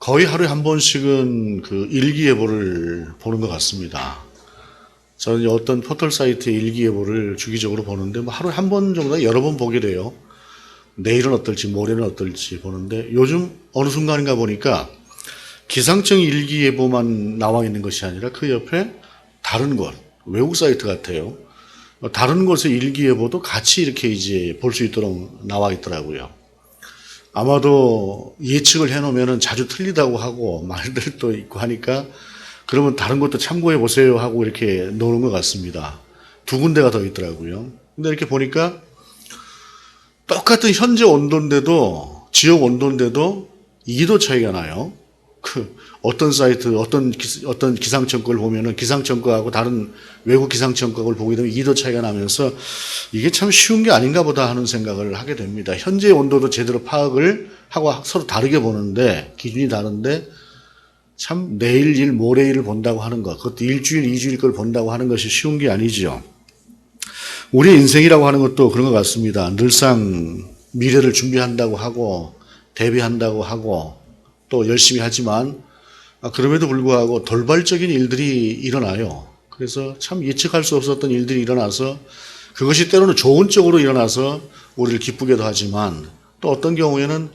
거의 하루에 한 번씩은 그 일기예보를 보는 것 같습니다. 저는 어떤 포털 사이트의 일기예보를 주기적으로 보는데 뭐 하루에 한 번 정도 여러 번 보게 돼요. 내일은 어떨지 모레는 어떨지 보는데 요즘 어느 순간인가 보니까 기상청 일기예보만 나와 있는 것이 아니라 그 옆에 다른 것, 외국 사이트 같아요. 다른 곳의 일기예보도 같이 이렇게 이제 볼 수 있도록 나와 있더라고요. 아마도 예측을 해놓으면 자주 틀리다고 하고 말들도 있고 하니까 그러면 다른 것도 참고해 보세요 하고 이렇게 놓는 것 같습니다. 두 군데가 더 있더라고요. 근데 이렇게 보니까 똑같은 현재 온도인데도, 지역 온도인데도 2도 차이가 나요. 어떤 사이트, 어떤 기상청 걸 보면은 기상청 거하고 다른 외국 기상청 거를 보게 되면 2도 차이가 나면서 이게 참 쉬운 게 아닌가 보다 하는 생각을 하게 됩니다. 현재 온도도 제대로 파악을 하고 서로 다르게 보는데, 기준이 다른데, 참 내일 일, 모레 일을 본다고 하는 것, 그것도 일주일, 이주일 걸 본다고 하는 것이 쉬운 게 아니죠. 우리 인생이라고 하는 것도 그런 것 같습니다. 늘상 미래를 준비한다고 하고, 대비한다고 하고, 또 열심히 하지만 그럼에도 불구하고 돌발적인 일들이 일어나요. 그래서 참 예측할 수 없었던 일들이 일어나서 그것이 때로는 좋은 쪽으로 일어나서 우리를 기쁘게도 하지만 또 어떤 경우에는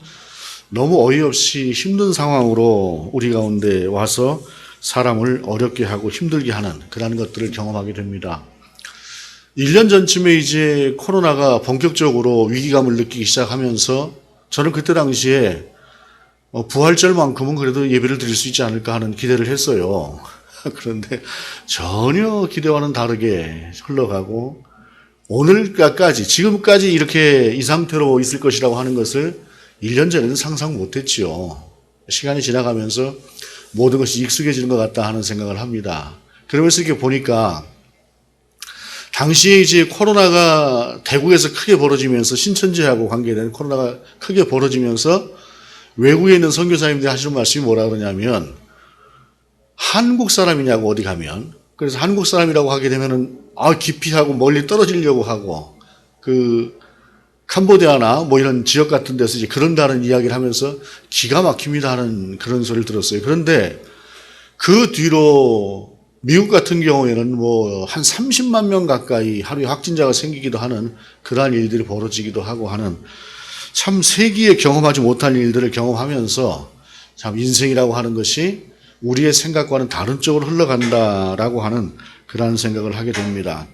너무 어이없이 힘든 상황으로 우리 가운데 와서 사람을 어렵게 하고 힘들게 하는 그런 것들을 경험하게 됩니다. 1년 전쯤에 이제 코로나가 본격적으로 위기감을 느끼기 시작하면서 저는 그때 당시에 부활절만큼은 그래도 예배를 드릴 수 있지 않을까 하는 기대를 했어요. 그런데 전혀 기대와는 다르게 흘러가고 오늘까지 지금까지 이렇게 이 상태로 있을 것이라고 하는 것을 1년 전에는 상상 못했지요. 시간이 지나가면서 모든 것이 익숙해지는 것 같다 하는 생각을 합니다. 그러면서 이렇게 보니까 당시에 이제 코로나가 대국에서 크게 벌어지면서 신천지하고 관계된 코로나가 크게 벌어지면서 외국에 있는 선교사님들이 하시는 말씀이 뭐라 그러냐면 한국 사람이냐고 어디 가면 그래서 한국 사람이라고 하게 되면은 기피하고 멀리 떨어지려고 하고 그 캄보디아나 뭐 이런 지역 같은 데서 이제 그런다는 이야기를 하면서 기가 막힙니다 하는 그런 소리를 들었어요. 그런데 그 뒤로 미국 같은 경우에는 뭐 한 30만 명 가까이 하루에 확진자가 생기기도 하는 그러한 일들이 벌어지기도 하고 하는 참 세기에 경험하지 못한 일들을 경험하면서 참 인생이라고 하는 것이 우리의 생각과는 다른 쪽으로 흘러간다라고 하는 그러한 생각을 하게 됩니다.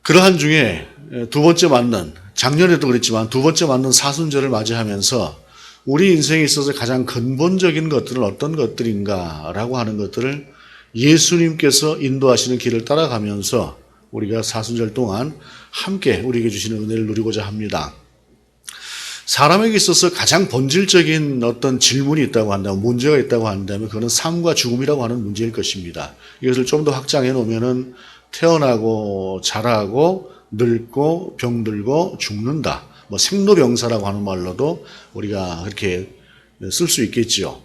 그러한 중에 두 번째 맞는, 작년에도 그랬지만 두 번째 맞는 사순절을 맞이하면서 우리 인생에 있어서 가장 근본적인 것들은 어떤 것들인가라고 하는 것들을 예수님께서 인도하시는 길을 따라가면서 우리가 사순절 동안 함께 우리에게 주시는 은혜를 누리고자 합니다. 사람에게 있어서 가장 본질적인 어떤 질문이 있다고 한다면, 문제가 있다고 한다면 그거는 삶과 죽음이라고 하는 문제일 것입니다. 이것을 좀 더 확장해 놓으면은 태어나고 자라고 늙고 병들고 죽는다. 뭐 생로병사라고 하는 말로도 우리가 그렇게 쓸 수 있겠지요.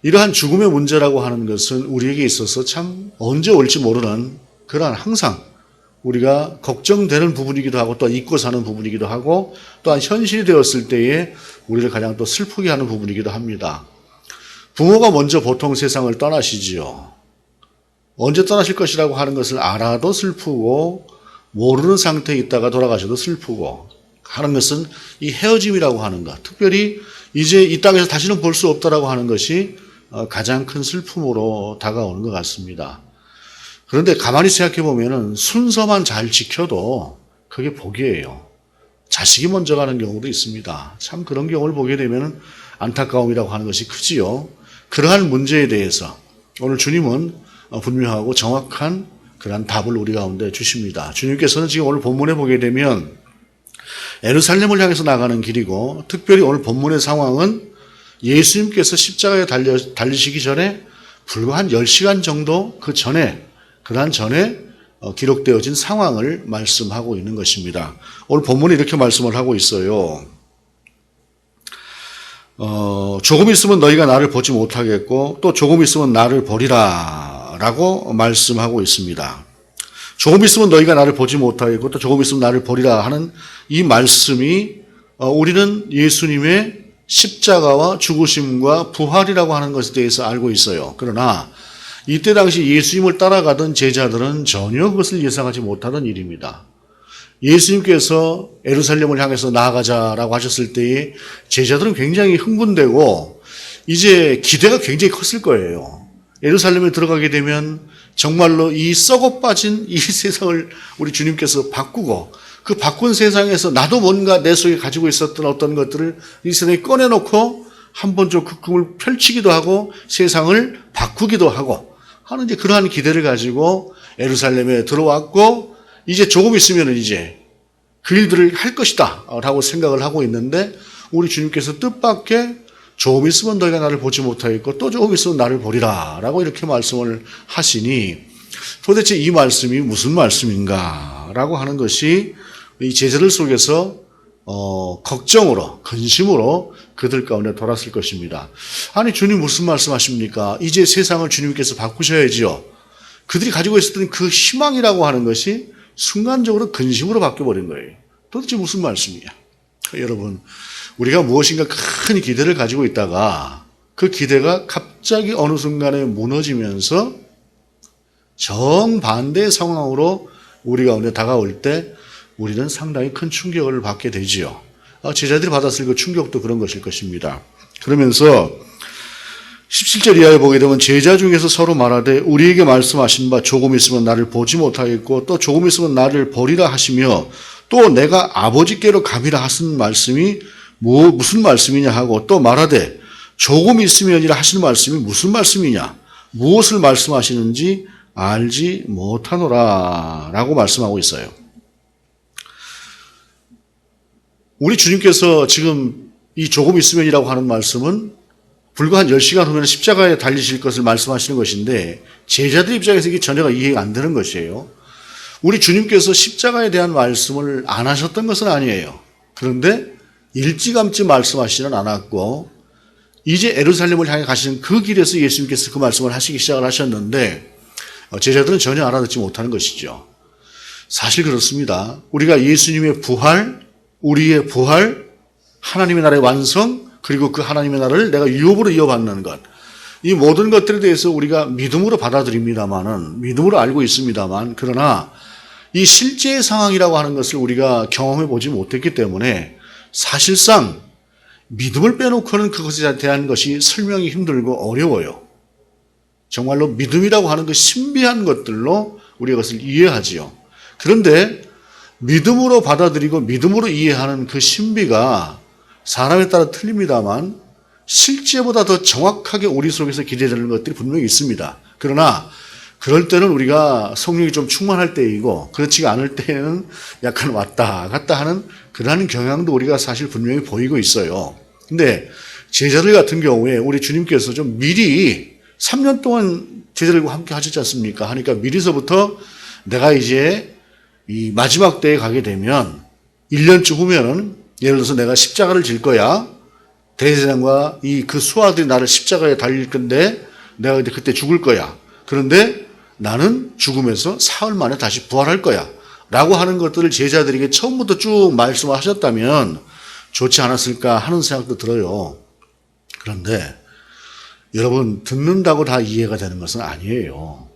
이러한 죽음의 문제라고 하는 것은 우리에게 있어서 참 언제 올지 모르는 그러한 항상 우리가 걱정되는 부분이기도 하고 또 잊고 사는 부분이기도 하고 또한 현실이 되었을 때에 우리를 가장 또 슬프게 하는 부분이기도 합니다. 부모가 먼저 보통 세상을 떠나시지요. 언제 떠나실 것이라고 하는 것을 알아도 슬프고 모르는 상태에 있다가 돌아가셔도 슬프고 하는 것은 이 헤어짐이라고 하는 것, 특별히 이제 이 땅에서 다시는 볼 수 없다라고 하는 것이 가장 큰 슬픔으로 다가오는 것 같습니다. 그런데 가만히 생각해 보면은 순서만 잘 지켜도 그게 복이에요. 자식이 먼저 가는 경우도 있습니다. 참 그런 경우를 보게 되면 안타까움이라고 하는 것이 크지요. 그러한 문제에 대해서 오늘 주님은 분명하고 정확한 그러한 답을 우리 가운데 주십니다. 주님께서는 지금 오늘 본문에 보게 되면 예루살렘을 향해서 나가는 길이고 특별히 오늘 본문의 상황은 예수님께서 십자가에 달리시기 전에 불과 한 10시간 정도 그 전에 그러한 전에 기록되어진 상황을 말씀하고 있는 것입니다. 오늘 본문에 이렇게 말씀을 하고 있어요. 조금 있으면 너희가 나를 보지 못하겠고 또 조금 있으면 나를 보리라 라고 말씀하고 있습니다. 조금 있으면 너희가 나를 보지 못하겠고 또 조금 있으면 나를 보리라 하는 이 말씀이 우리는 예수님의 십자가와 죽으심과 부활이라고 하는 것에 대해서 알고 있어요. 그러나 이때 당시 예수님을 따라가던 제자들은 전혀 그것을 예상하지 못하던 일입니다. 예수님께서 예루살렘을 향해서 나아가자라고 하셨을 때에 제자들은 굉장히 흥분되고 이제 기대가 굉장히 컸을 거예요. 예루살렘에 들어가게 되면 정말로 이 썩어 빠진 이 세상을 우리 주님께서 바꾸고 그 바꾼 세상에서 나도 뭔가 내 속에 가지고 있었던 어떤 것들을 이 세상에 꺼내놓고 한번 좀 그 꿈을 펼치기도 하고 세상을 바꾸기도 하고 하는 이제 그러한 기대를 가지고 예루살렘에 들어왔고 이제 조금 있으면 이제 그 일들을 할 것이다 라고 생각을 하고 있는데 우리 주님께서 뜻밖의 조금 있으면 너희가 나를 보지 못하겠고 또 조금 있으면 나를 보리라 라고 이렇게 말씀을 하시니 도대체 이 말씀이 무슨 말씀인가 라고 하는 것이 이 제자들 속에서 걱정으로 근심으로 그들 가운데 돌았을 것입니다. 아니 주님 무슨 말씀하십니까? 이제 세상을 주님께서 바꾸셔야지요. 그들이 가지고 있었던 그 희망이라고 하는 것이 순간적으로 근심으로 바뀌어버린 거예요. 도대체 무슨 말씀이냐? 여러분 우리가 무엇인가 큰 기대를 가지고 있다가 그 기대가 갑자기 어느 순간에 무너지면서 정반대의 상황으로 우리 가운데 다가올 때 우리는 상당히 큰 충격을 받게 되지요. 제자들이 받았을 그 충격도 그런 것일 것입니다. 그러면서 17절 이하에 보게 되면 제자 중에서 서로 말하되 우리에게 말씀하신 바 조금 있으면 나를 보지 못하겠고 또 조금 있으면 나를 버리라 하시며 또 내가 아버지께로 가미라 하신 말씀이 무슨 말씀이냐 하고 또 말하되 조금 있으면이라 하시는 말씀이 무슨 말씀이냐 무엇을 말씀하시는지 알지 못하노라 라고 말씀하고 있어요. 우리 주님께서 지금 이 조금 있으면이라고 하는 말씀은 불과 한 10시간 후면 십자가에 달리실 것을 말씀하시는 것인데 제자들 입장에서 이게 전혀가 이해가 안 되는 것이에요. 우리 주님께서 십자가에 대한 말씀을 안 하셨던 것은 아니에요. 그런데 일찌감치 말씀하시지는 않았고 이제 예루살렘을 향해 가시는 그 길에서 예수님께서 그 말씀을 하시기 시작을 하셨는데 제자들은 전혀 알아듣지 못하는 것이죠. 사실 그렇습니다. 우리가 예수님의 부활, 우리의 부활, 하나님의 나라의 완성, 그리고 그 하나님의 나라를 내가 유업으로 이어받는 것, 이 모든 것들에 대해서 우리가 믿음으로 받아들입니다만은, 믿음으로 알고 있습니다만, 그러나 이 실제의 상황이라고 하는 것을 우리가 경험해 보지 못했기 때문에 사실상 믿음을 빼놓고는 그것에 대한 것이 설명이 힘들고 어려워요. 정말로 믿음이라고 하는 그 신비한 것들로 우리가 그것을 이해하지요. 그런데 믿음으로 받아들이고 믿음으로 이해하는 그 신비가 사람에 따라 틀립니다만 실제보다 더 정확하게 우리 속에서 기대되는 것들이 분명히 있습니다. 그러나 그럴 때는 우리가 성령이 좀 충만할 때이고 그렇지가 않을 때는 약간 왔다 갔다 하는 그러한 경향도 우리가 사실 분명히 보이고 있어요. 근데 제자들 같은 경우에 우리 주님께서 좀 미리 3년 동안 제자들과 함께 하셨지 않습니까? 하니까 미리서부터 내가 이제 이 마지막 때에 가게 되면 1년쯤 후면은 예를 들어서 내가 십자가를 질 거야. 대제사장과 그 수하들이 나를 십자가에 달릴 건데 내가 이제 그때 죽을 거야. 그런데 나는 죽음에서 사흘 만에 다시 부활할 거야. 라고 하는 것들을 제자들에게 처음부터 쭉 말씀하셨다면 좋지 않았을까 하는 생각도 들어요. 그런데 여러분 듣는다고 다 이해가 되는 것은 아니에요.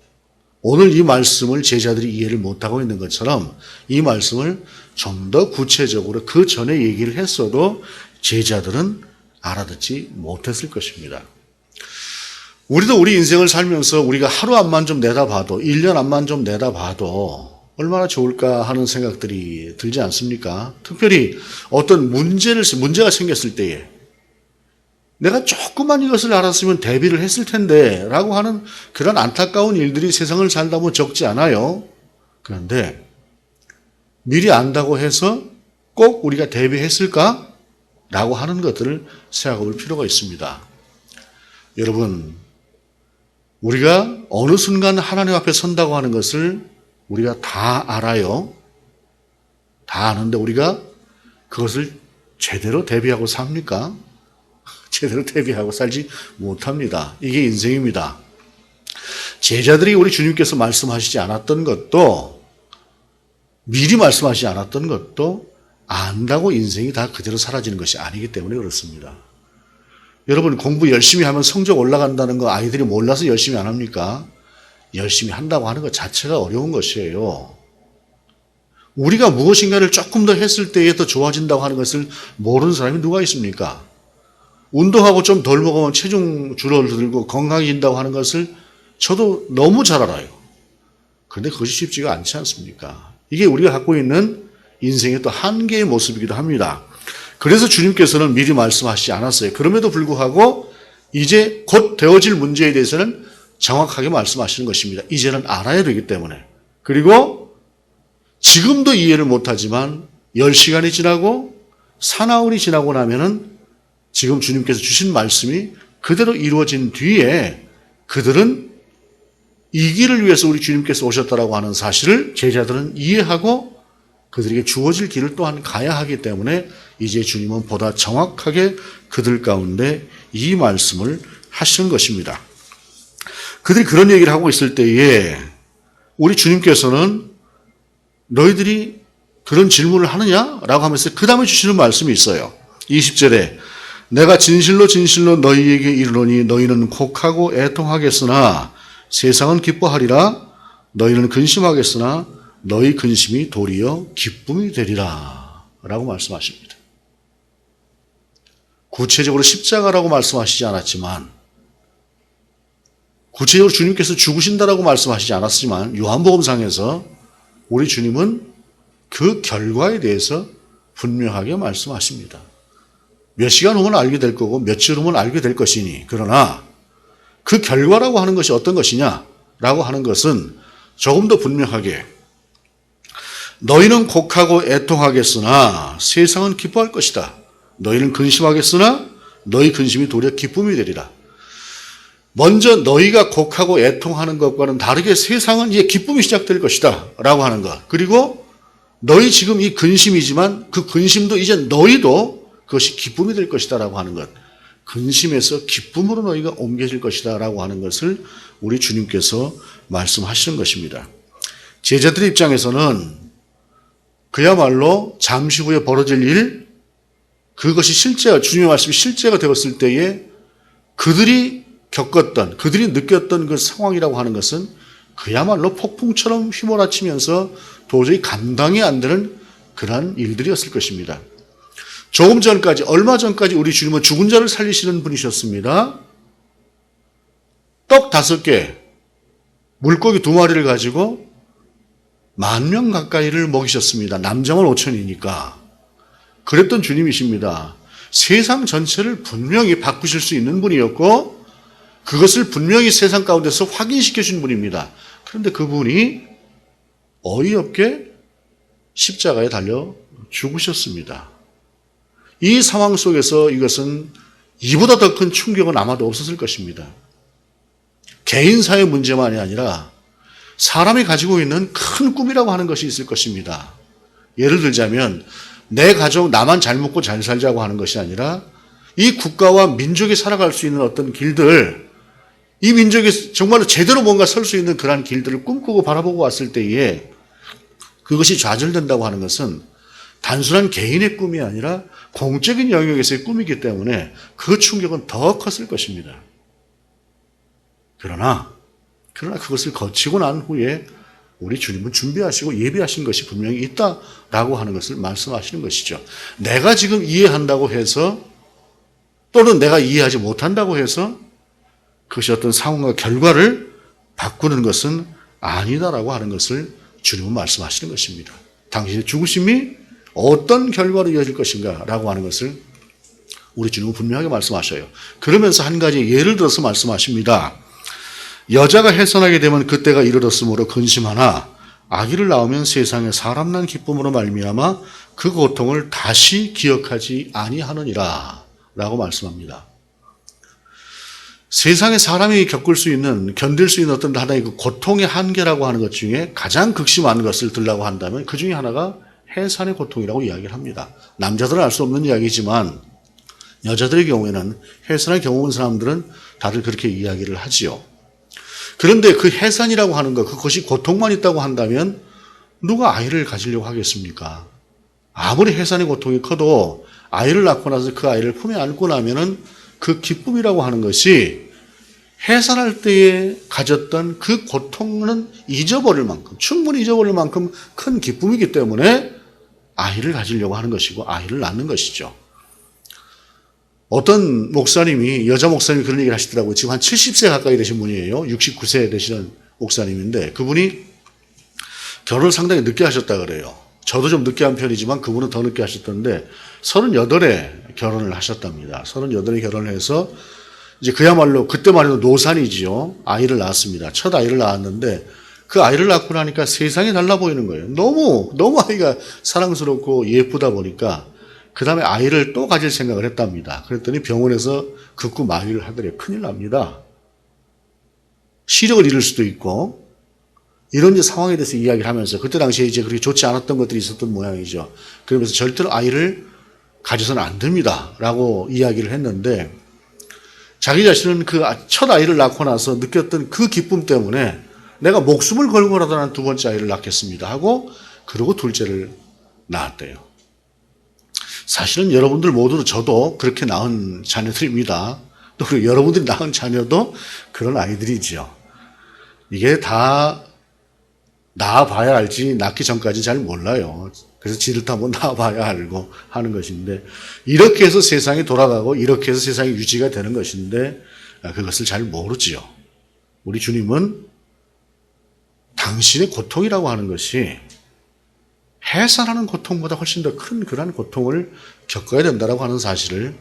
오늘 이 말씀을 제자들이 이해를 못하고 있는 것처럼 이 말씀을 좀 더 구체적으로 그 전에 얘기를 했어도 제자들은 알아듣지 못했을 것입니다. 우리도 우리 인생을 살면서 우리가 하루 앞만 좀 내다봐도 1년 앞만 좀 내다봐도 얼마나 좋을까 하는 생각들이 들지 않습니까? 특별히 어떤 문제가 생겼을 때에 내가 조금만 이것을 알았으면 대비를 했을 텐데 라고 하는 그런 안타까운 일들이 세상을 살다 보면 적지 않아요. 그런데 미리 안다고 해서 꼭 우리가 대비했을까? 라고 하는 것들을 생각해 볼 필요가 있습니다. 여러분, 우리가 어느 순간 하나님 앞에 선다고 하는 것을 우리가 다 알아요. 다 아는데 우리가 그것을 제대로 대비하고 삽니까? 제대로 대비하고 살지 못합니다. 이게 인생입니다. 제자들이 우리 주님께서 말씀하시지 않았던 것도 미리 말씀하시지 않았던 것도 안다고 인생이 다 그대로 사라지는 것이 아니기 때문에 그렇습니다. 여러분 공부 열심히 하면 성적 올라간다는 거 아이들이 몰라서 열심히 안 합니까? 열심히 한다고 하는 것 자체가 어려운 것이에요. 우리가 무엇인가를 조금 더 했을 때에 더 좋아진다고 하는 것을 모르는 사람이 누가 있습니까? 운동하고 좀 덜 먹으면 체중 줄어들고 건강해진다고 하는 것을 저도 너무 잘 알아요. 그런데 그것이 쉽지가 않지 않습니까? 이게 우리가 갖고 있는 인생의 또 한계의 모습이기도 합니다. 그래서 주님께서는 미리 말씀하시지 않았어요. 그럼에도 불구하고 이제 곧 되어질 문제에 대해서는 정확하게 말씀하시는 것입니다. 이제는 알아야 되기 때문에. 그리고 지금도 이해를 못하지만 10시간이 지나고 사나흘이 지나고 나면은 지금 주님께서 주신 말씀이 그대로 이루어진 뒤에 그들은 이 길을 위해서 우리 주님께서 오셨다라고 하는 사실을 제자들은 이해하고 그들에게 주어질 길을 또한 가야 하기 때문에 이제 주님은 보다 정확하게 그들 가운데 이 말씀을 하시는 것입니다. 그들이 그런 얘기를 하고 있을 때에 우리 주님께서는 너희들이 그런 질문을 하느냐라고 하면서 그 다음에 주시는 말씀이 있어요. 20절에 내가 진실로 진실로 너희에게 이르노니 너희는 곡하고 애통하겠으나 세상은 기뻐하리라. 너희는 근심하겠으나 너희 근심이 도리어 기쁨이 되리라 라고 말씀하십니다. 구체적으로 십자가라고 말씀하시지 않았지만 구체적으로 주님께서 죽으신다라고 말씀하시지 않았지만 요한복음상에서 우리 주님은 그 결과에 대해서 분명하게 말씀하십니다. 몇 시간 후면 알게 될 거고 며칠 후면 알게 될 것이니 그러나 그 결과라고 하는 것이 어떤 것이냐라고 하는 것은 조금 더 분명하게 너희는 곡하고 애통하겠으나 세상은 기뻐할 것이다. 너희는 근심하겠으나 너희 근심이 도리어 기쁨이 되리라. 먼저 너희가 곡하고 애통하는 것과는 다르게 세상은 이제 기쁨이 시작될 것이다 라고 하는 것. 그리고 너희 지금 이 근심이지만 그 근심도 이제 너희도 그것이 기쁨이 될 것이다 라고 하는 것. 근심에서 기쁨으로 너희가 옮겨질 것이다 라고 하는 것을 우리 주님께서 말씀하시는 것입니다. 제자들의 입장에서는 그야말로 잠시 후에 벌어질 일, 그것이 실제가, 주님의 말씀이 실제가 되었을 때에 그들이 겪었던, 그들이 느꼈던 그 상황이라고 하는 것은 그야말로 폭풍처럼 휘몰아치면서 도저히 감당이 안 되는 그러한 일들이었을 것입니다. 조금 전까지, 얼마 전까지 우리 주님은 죽은 자를 살리시는 분이셨습니다. 떡 5개, 물고기 2마리를 가지고 10,000명 가까이를 먹이셨습니다. 남자만 5,000이니까. 그랬던 주님이십니다. 세상 전체를 분명히 바꾸실 수 있는 분이었고 그것을 분명히 세상 가운데서 확인시켜 준 분입니다. 그런데 그분이 어이없게 십자가에 달려 죽으셨습니다. 이 상황 속에서 이것은 이보다 더 큰 충격은 아마도 없었을 것입니다. 개인사의 문제만이 아니라 사람이 가지고 있는 큰 꿈이라고 하는 것이 있을 것입니다. 예를 들자면 내 가족 나만 잘 먹고 잘 살자고 하는 것이 아니라 이 국가와 민족이 살아갈 수 있는 어떤 길들, 이 민족이 정말로 제대로 뭔가 설 수 있는 그러한 길들을 꿈꾸고 바라보고 왔을 때에 그것이 좌절된다고 하는 것은 단순한 개인의 꿈이 아니라 공적인 영역에서의 꿈이기 때문에 그 충격은 더 컸을 것입니다. 그러나 그것을 거치고 난 후에 우리 주님은 준비하시고 예비하신 것이 분명히 있다라고 하는 것을 말씀하시는 것이죠. 내가 지금 이해한다고 해서 또는 내가 이해하지 못한다고 해서 그것이 어떤 상황과 결과를 바꾸는 것은 아니다라고 하는 것을 주님은 말씀하시는 것입니다. 당신의 죽으심이 어떤 결과로 이어질 것인가 라고 하는 것을 우리 주님은 분명하게 말씀하셔요. 그러면서 한 가지 예를 들어서 말씀하십니다. 여자가 해산하게 되면 그때가 이르렀으므로 근심하나 아기를 낳으면 세상에 사람 난 기쁨으로 말미암아 그 고통을 다시 기억하지 아니하느니라 라고 말씀합니다. 세상에 사람이 겪을 수 있는, 견딜 수 있는 어떤 하나의 그 고통의 한계라고 하는 것 중에 가장 극심한 것을 들라고 한다면 그 중에 하나가 해산의 고통이라고 이야기를 합니다. 남자들은 알 수 없는 이야기지만 여자들의 경우에는 해산을 경험한 사람들은 다들 그렇게 이야기를 하지요. 그런데 그 해산이라고 하는 것, 그것이 고통만 있다고 한다면 누가 아이를 가지려고 하겠습니까? 아무리 해산의 고통이 커도 아이를 낳고 나서 그 아이를 품에 안고 나면은 그 기쁨이라고 하는 것이 해산할 때에 가졌던 그 고통은 잊어버릴 만큼, 충분히 잊어버릴 만큼 큰 기쁨이기 때문에 아이를 가지려고 하는 것이고 아이를 낳는 것이죠. 어떤 목사님이, 여자 목사님이 그런 얘기를 하시더라고요. 지금 한 70세 가까이 되신 분이에요. 69세 되시는 목사님인데 그분이 결혼을 상당히 늦게 하셨다 그래요. 저도 좀 늦게 한 편이지만 그분은 더 늦게 하셨던데 38에 결혼을 하셨답니다. 38에 결혼을 해서 이제 그야말로 그때만 해도 노산이지요. 아이를 낳았습니다. 첫 아이를 낳았는데 그 아이를 낳고 나니까 세상이 달라 보이는 거예요. 너무 아이가 사랑스럽고 예쁘다 보니까 그 다음에 아이를 또 가질 생각을 했답니다. 그랬더니 병원에서 극구 마비를 하더래요. 큰일 납니다. 시력을 잃을 수도 있고 이런 상황에 대해서 이야기를 하면서 그때 당시에 이제 그렇게 좋지 않았던 것들이 있었던 모양이죠. 그러면서 절대로 아이를 가져서는 안 됩니다. 라고 이야기를 했는데 자기 자신은 그 첫 아이를 낳고 나서 느꼈던 그 기쁨 때문에 내가 목숨을 걸고라도 난 두 번째 아이를 낳겠습니다 하고 그러고 둘째를 낳았대요. 사실은 여러분들 모두 저도 그렇게 낳은 자녀들입니다. 또 그리고 여러분들이 낳은 자녀도 그런 아이들이지요. 이게 다 낳아봐야 알지 낳기 전까지 잘 몰라요. 그래서 지를 타면 낳아봐야 알고 하는 것인데 이렇게 해서 세상이 돌아가고 이렇게 해서 세상이 유지가 되는 것인데 그것을 잘 모르지요. 우리 주님은 당신의 고통이라고 하는 것이 해산하는 고통보다 훨씬 더 큰 그러한 고통을 겪어야 된다고 하는 사실을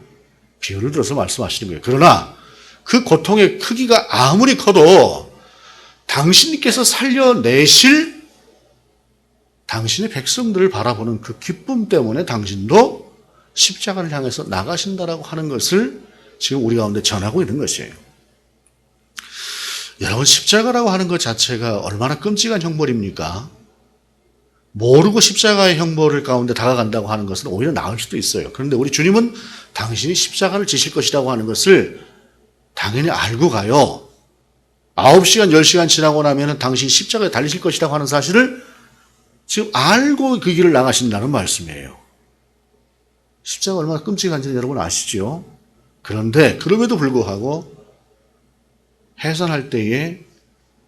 비유를 들어서 말씀하시는 거예요. 그러나 그 고통의 크기가 아무리 커도 당신께서 살려내실 당신의 백성들을 바라보는 그 기쁨 때문에 당신도 십자가를 향해서 나가신다라고 하는 것을 지금 우리 가운데 전하고 있는 것이에요. 여러분, 십자가라고 하는 것 자체가 얼마나 끔찍한 형벌입니까? 모르고 십자가의 형벌을 가운데 다가간다고 하는 것은 오히려 나을 수도 있어요. 그런데 우리 주님은 당신이 십자가를 지실 것이라고 하는 것을 당연히 알고 가요. 9시간, 10시간 지나고 나면 당신이 십자가에 달리실 것이라고 하는 사실을 지금 알고 그 길을 나가신다는 말씀이에요. 십자가 얼마나 끔찍한지 여러분 아시죠? 그런데 그럼에도 불구하고 해산할 때에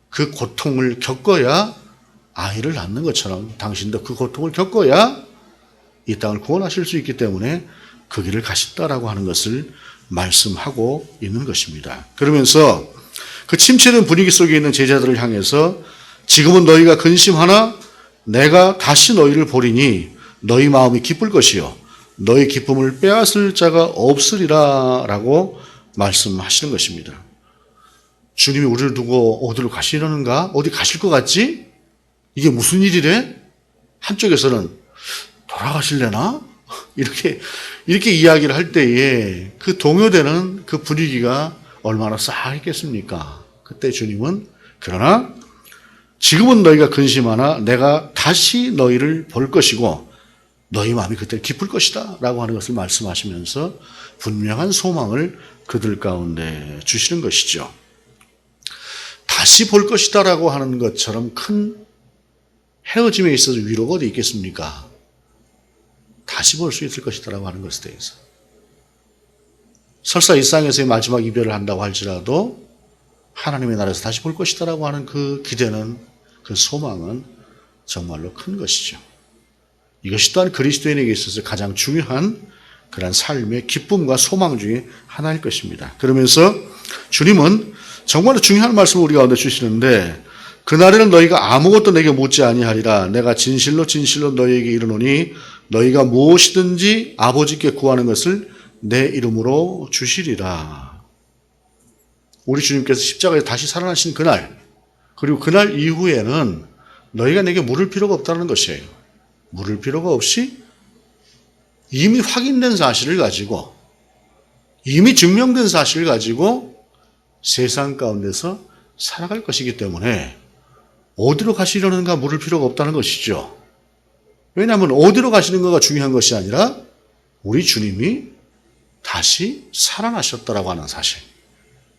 그 고통을 겪어야 아이를 낳는 것처럼 당신도 그 고통을 겪어야 이 땅을 구원하실 수 있기 때문에 그 길을 가셨다라고 하는 것을 말씀하고 있는 것입니다. 그러면서 그 침체된 분위기 속에 있는 제자들을 향해서 지금은 너희가 근심하나 내가 다시 너희를 보리니 너희 마음이 기쁠 것이요 너희 기쁨을 빼앗을 자가 없으리라 라고 말씀하시는 것입니다. 주님이 우리를 두고 어디로 가시려는가? 어디 가실 것 같지? 이게 무슨 일이래? 한쪽에서는 돌아가실래나? 이렇게 이야기를 할 때에 그 동요되는 그 분위기가 얼마나 싸했겠습니까? 그때 주님은 그러나 지금은 너희가 근심하나 내가 다시 너희를 볼 것이고 너희 마음이 그때 기쁠 것이다 라고 하는 것을 말씀하시면서 분명한 소망을 그들 가운데 주시는 것이죠. 다시 볼 것이다 라고 하는 것처럼 큰 헤어짐에 있어서 위로가 어디 있겠습니까? 다시 볼 수 있을 것이다 라고 하는 것에 대해서. 설사 일상에서의 마지막 이별을 한다고 할지라도 하나님의 나라에서 다시 볼 것이다 라고 하는 그 기대는, 그 소망은 정말로 큰 것이죠. 이것이 또한 그리스도인에게 있어서 가장 중요한 그런 삶의 기쁨과 소망 중에 하나일 것입니다. 그러면서 주님은 정말로 중요한 말씀을 우리 가운데 주시는데 그날에는 너희가 아무것도 내게 묻지 아니하리라. 내가 진실로 진실로 너희에게 이르노니 너희가 무엇이든지 아버지께 구하는 것을 내 이름으로 주시리라. 우리 주님께서 십자가에 다시 살아나신 그날, 그리고 그날 이후에는 너희가 내게 물을 필요가 없다는 것이에요. 물을 필요가 없이 이미 확인된 사실을 가지고, 이미 증명된 사실을 가지고 세상 가운데서 살아갈 것이기 때문에 어디로 가시려는가 물을 필요가 없다는 것이죠. 왜냐하면 어디로 가시는 거가 중요한 것이 아니라 우리 주님이 다시 살아나셨다라고 하는 사실,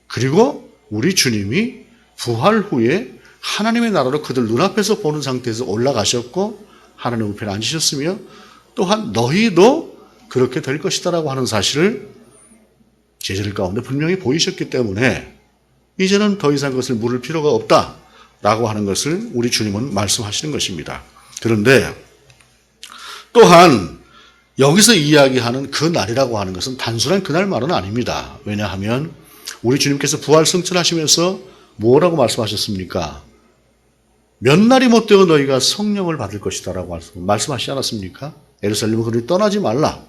그리고 우리 주님이 부활 후에 하나님의 나라로 그들 눈앞에서 보는 상태에서 올라가셨고 하나님 우편에 앉으셨으며 또한 너희도 그렇게 될 것이다라고 하는 사실을 제자들 가운데 분명히 보이셨기 때문에 이제는 더 이상 그것을 물을 필요가 없다라고 하는 것을 우리 주님은 말씀하시는 것입니다. 그런데 또한 여기서 이야기하는 그 날이라고 하는 것은 단순한 그날만은 아닙니다. 왜냐하면 우리 주님께서 부활 승천하시면서 뭐라고 말씀하셨습니까? 몇 날이 못되어 너희가 성령을 받을 것이다라고 말씀하시지 않았습니까? 예루살렘을 그리 떠나지 말라.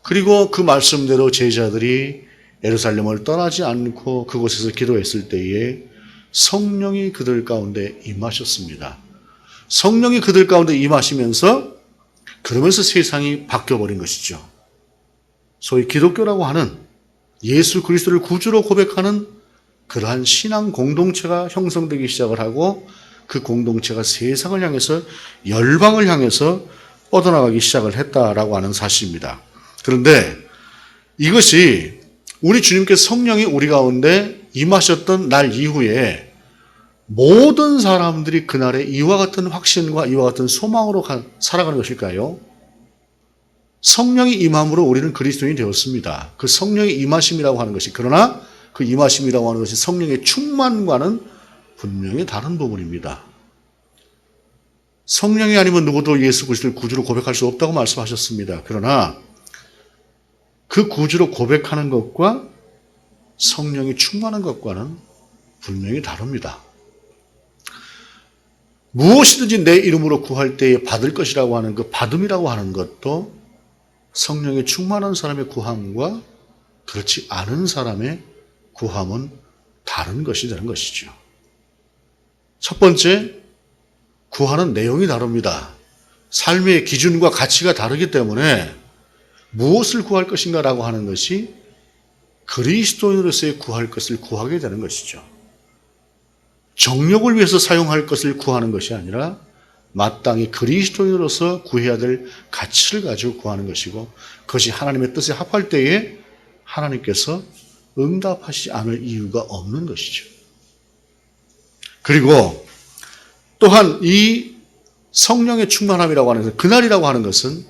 그리고 그 말씀대로 제자들이 예루살렘을 떠나지 않고 그곳에서 기도했을 때에 성령이 그들 가운데 임하셨습니다. 성령이 그들 가운데 임하시면서 그러면서 세상이 바뀌어버린 것이죠. 소위 기독교라고 하는 예수 그리스도를 구주로 고백하는 그러한 신앙 공동체가 형성되기 시작을 하고 그 공동체가 세상을 향해서 열방을 향해서 뻗어나가기 시작을 했다라고 하는 사실입니다. 그런데 이것이 우리 주님께서 성령이 우리 가운데 임하셨던 날 이후에 모든 사람들이 그날에 이와 같은 확신과 이와 같은 소망으로 살아가는 것일까요? 성령이 임함으로 우리는 그리스도인이 되었습니다. 그 성령의 임하심이라고 하는 것이, 그러나 그 임하심이라고 하는 것이 성령의 충만과는 분명히 다른 부분입니다. 성령이 아니면 누구도 예수 그리스도를 구주로 고백할 수 없다고 말씀하셨습니다. 그러나 그 구주로 고백하는 것과 성령이 충만한 것과는 분명히 다릅니다. 무엇이든지 내 이름으로 구할 때에 받을 것이라고 하는 그 받음이라고 하는 것도 성령이 충만한 사람의 구함과 그렇지 않은 사람의 구함은 다른 것이 되는 것이죠. 첫 번째, 구하는 내용이 다릅니다. 삶의 기준과 가치가 다르기 때문에 무엇을 구할 것인가라고 하는 것이 그리스도인으로서의 구할 것을 구하게 되는 것이죠. 정욕을 위해서 사용할 것을 구하는 것이 아니라 마땅히 그리스도인으로서 구해야 될 가치를 가지고 구하는 것이고, 그것이 하나님의 뜻에 합할 때에 하나님께서 응답하시지 않을 이유가 없는 것이죠. 그리고 또한 이 성령의 충만함이라고 하는 것은, 그날이라고 하는 것은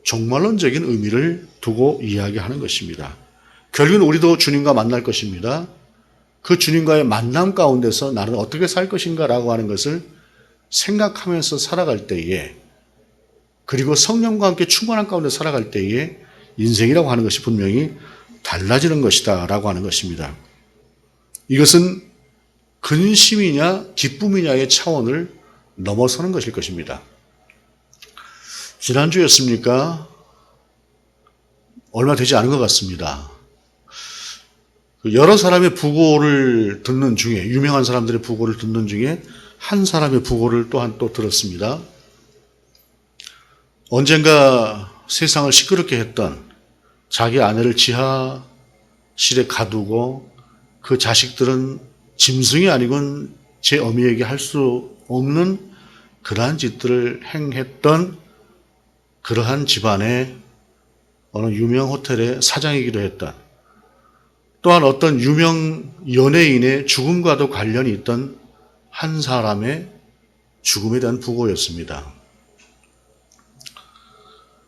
종말론적인 의미를 두고 이야기하는 것입니다. 결국은 우리도 주님과 만날 것입니다. 그 주님과의 만남 가운데서 나는 어떻게 살 것인가라고 하는 것을 생각하면서 살아갈 때에, 그리고 성령과 함께 충만한 가운데 살아갈 때에 인생이라고 하는 것이 분명히 달라지는 것이다 라고 하는 것입니다. 이것은 근심이냐 기쁨이냐의 차원을 넘어서는 것일 것입니다. 지난주였습니까? 얼마 되지 않은 것 같습니다. 여러 사람의 부고를 듣는 중에, 유명한 사람들의 부고를 듣는 중에 한 사람의 부고를 또한 또 들었습니다. 언젠가 세상을 시끄럽게 했던 자기 아내를 지하실에 가두고 그 자식들은 짐승이 아니곤 제 어미에게 할 수 없는 그러한 짓들을 행했던 그러한 집안의 어느 유명 호텔의 사장이기도 했던, 또한 어떤 유명 연예인의 죽음과도 관련이 있던 한 사람의 죽음에 대한 부고였습니다.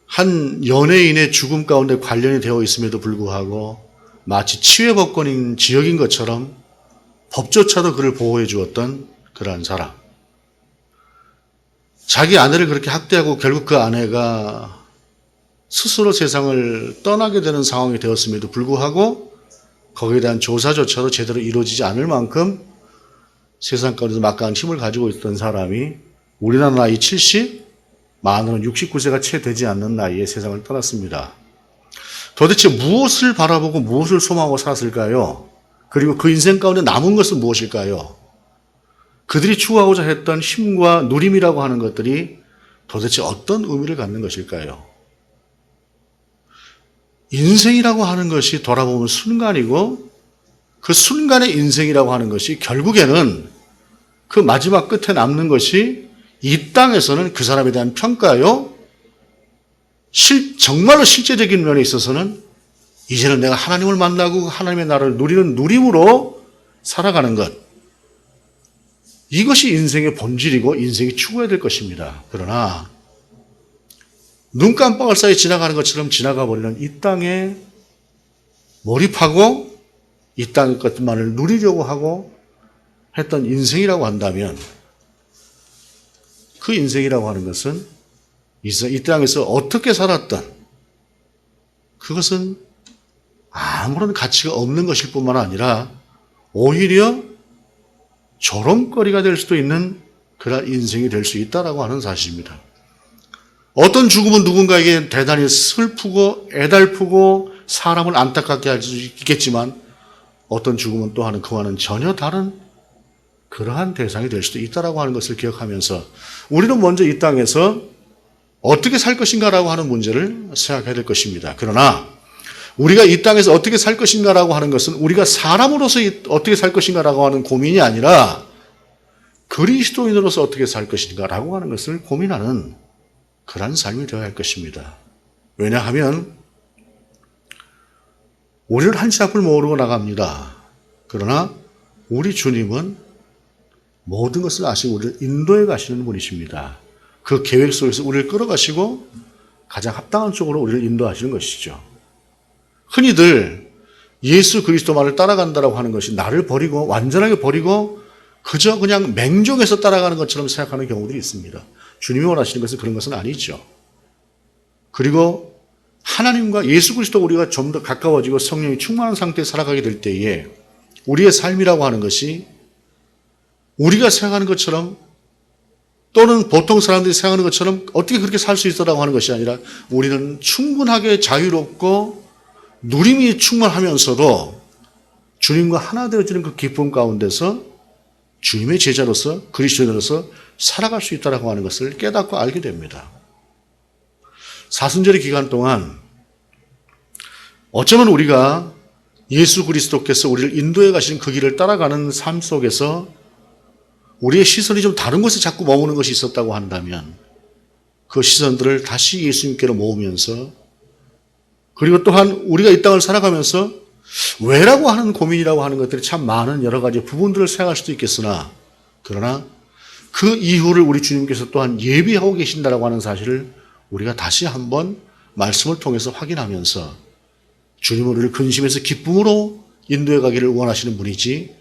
한 연예인의 죽음 가운데 관련이 되어 있음에도 불구하고 마치 치외법권인 지역인 것처럼 법조차도 그를 보호해 주었던 그러한 사람. 자기 아내를 그렇게 학대하고 결국 그 아내가 스스로 세상을 떠나게 되는 상황이 되었음에도 불구하고 거기에 대한 조사조차도 제대로 이루어지지 않을 만큼 세상 가운데서 막강한 힘을 가지고 있던 사람이 우리나라 나이 70, 많으면 69세가 채 되지 않는 나이에 세상을 떠났습니다. 도대체 무엇을 바라보고 무엇을 소망하고 살았을까요? 그리고 그 인생 가운데 남은 것은 무엇일까요? 그들이 추구하고자 했던 힘과 누림이라고 하는 것들이 도대체 어떤 의미를 갖는 것일까요? 인생이라고 하는 것이 돌아보면 순간이고, 그 순간의 인생이라고 하는 것이 결국에는 그 마지막 끝에 남는 것이 이 땅에서는 그 사람에 대한 평가요, 정말로 실제적인 면에 있어서는 이제는 내가 하나님을 만나고 하나님의 나라를 누리는 누림으로 살아가는 것, 이것이 인생의 본질이고 인생이 추구해야 될 것입니다. 그러나 눈 깜빡할 사이 지나가는 것처럼 지나가 버리는 이 땅의 몰입하고 이 땅 것만을 누리려고 하고 했던 인생이라고 한다면 그 인생이라고 하는 것은 이 땅에서 어떻게 살았던 그것은 아무런 가치가 없는 것일 뿐만 아니라 오히려 조롱거리가 될 수도 있는 그런 인생이 될 수 있다라고 하는 사실입니다. 어떤 죽음은 누군가에게 대단히 슬프고 애달프고 사람을 안타깝게 할 수 있겠지만 어떤 죽음은 또한 그와는 전혀 다른 그러한 대상이 될 수도 있다라고 하는 것을 기억하면서 우리는 먼저 이 땅에서 어떻게 살 것인가라고 하는 문제를 생각해야 될 것입니다. 그러나 우리가 이 땅에서 어떻게 살 것인가라고 하는 것은 우리가 사람으로서 어떻게 살 것인가라고 하는 고민이 아니라 그리스도인으로서 어떻게 살 것인가라고 하는 것을 고민하는 그런 삶이 되어야 할 것입니다. 왜냐하면 우리는 한 치 앞을 모르고 나갑니다. 그러나 우리 주님은 모든 것을 아시고 우리를 인도해 가시는 분이십니다. 그 계획 속에서 우리를 끌어가시고 가장 합당한 쪽으로 우리를 인도하시는 것이죠. 흔히들 예수 그리스도만을 따라간다고 하는 것이 나를 버리고 완전하게 버리고 그저 그냥 맹종해서 따라가는 것처럼 생각하는 경우들이 있습니다. 주님이 원하시는 것은 그런 것은 아니죠. 그리고 하나님과 예수 그리스도 우리가 좀 더 가까워지고 성령이 충만한 상태에 살아가게 될 때에 우리의 삶이라고 하는 것이 우리가 생각하는 것처럼 또는 보통 사람들이 생각하는 것처럼 어떻게 그렇게 살 수 있다고 하는 것이 아니라 우리는 충분하게 자유롭고 누림이 충만하면서도 주님과 하나 되어지는 그 기쁨 가운데서 주님의 제자로서 그리스도인으로서 살아갈 수 있다고 하는 것을 깨닫고 알게 됩니다. 사순절의 기간 동안 어쩌면 우리가 예수 그리스도께서 우리를 인도해 가시는 그 길을 따라가는 삶 속에서 우리의 시선이 좀 다른 곳에 자꾸 머무는 것이 있었다고 한다면 그 시선들을 다시 예수님께로 모으면서 그리고 또한 우리가 이 땅을 살아가면서 왜라고 하는 고민이라고 하는 것들이 참 많은 여러 가지 부분들을 생각할 수도 있겠으나 그러나 그 이후를 우리 주님께서 또한 예비하고 계신다라고 하는 사실을 우리가 다시 한번 말씀을 통해서 확인하면서 주님은 우리를 근심에서 기쁨으로 인도해 가기를 원하시는 분이지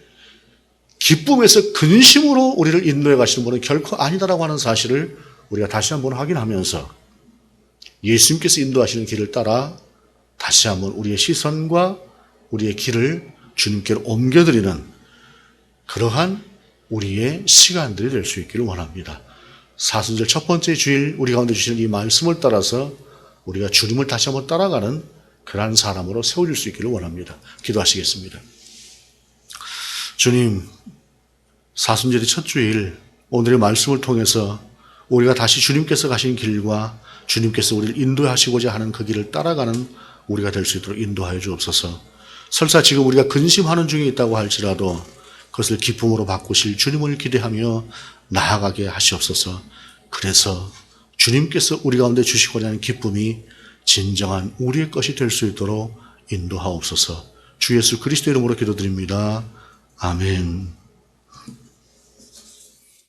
기쁨에서 근심으로 우리를 인도해 가시는 분은 결코 아니다라고 하는 사실을 우리가 다시 한번 확인하면서 예수님께서 인도하시는 길을 따라 다시 한번 우리의 시선과 우리의 길을 주님께로 옮겨드리는 그러한 우리의 시간들이 될 수 있기를 원합니다. 사순절 첫 번째 주일 우리 가운데 주시는 이 말씀을 따라서 우리가 주님을 다시 한번 따라가는 그러한 사람으로 세워질 수 있기를 원합니다. 기도하시겠습니다. 주님, 사순절의 첫 주일 오늘의 말씀을 통해서 우리가 다시 주님께서 가신 길과 주님께서 우리를 인도하시고자 하는 그 길을 따라가는 우리가 될 수 있도록 인도하여 주옵소서. 설사 지금 우리가 근심하는 중에 있다고 할지라도 그것을 기쁨으로 바꾸실 주님을 기대하며 나아가게 하시옵소서. 그래서 주님께서 우리 가운데 주시고자 하는 기쁨이 진정한 우리의 것이 될 수 있도록 인도하옵소서. 주 예수 그리스도 이름으로 기도드립니다. 아멘.